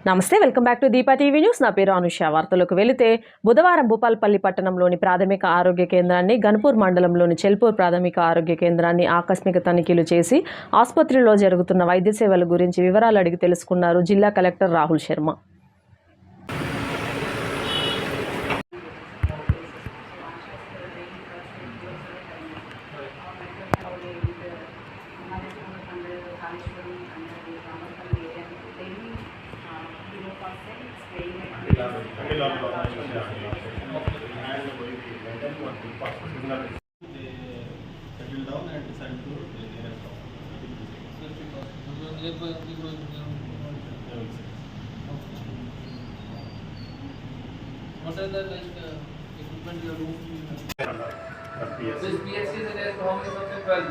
నమస్తే, welcome back to Deepa TV news. నా పేరు అనుష. వార్తలకు వెళితే బుధవారం భూపాల్పల్లి పట్టణంలోని ప్రాథమిక ఆరోగ్య కేంద్రాన్ని, గన్పూర్ మండలంలోని చెల్పూర్ ప్రాథమిక ఆరోగ్య కేంద్రాన్ని ఆకస్మిక తనిఖీలు చేసి ఆసుపత్రిలో జరుగుతున్న వైద్య సేవల గురించి వివరాలు అడిగి తెలుసుకున్నారు జిల్లా collector Rahul Sharma. Settle down and decide to their What are the equipment you are doing? This PSC is there, how many subjects? 12.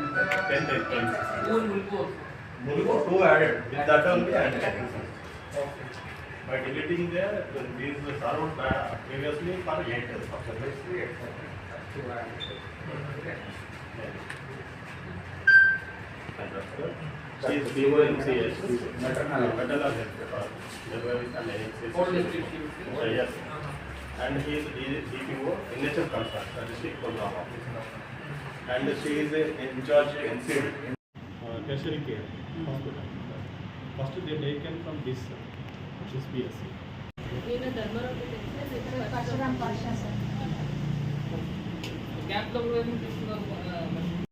10. Who will go? Mulgo 2 added. With that only added. By deleting there, these served previously for 8 subjects. She is BOMCS, maternal health All district. Yes. And he is DPO, NHS Consult, District Program Officer. And she is in charge NCD. Tertiary care hospital. First they taken from this, which is PSC. Camp లో కూడా ఏమి తీసుకున్నారు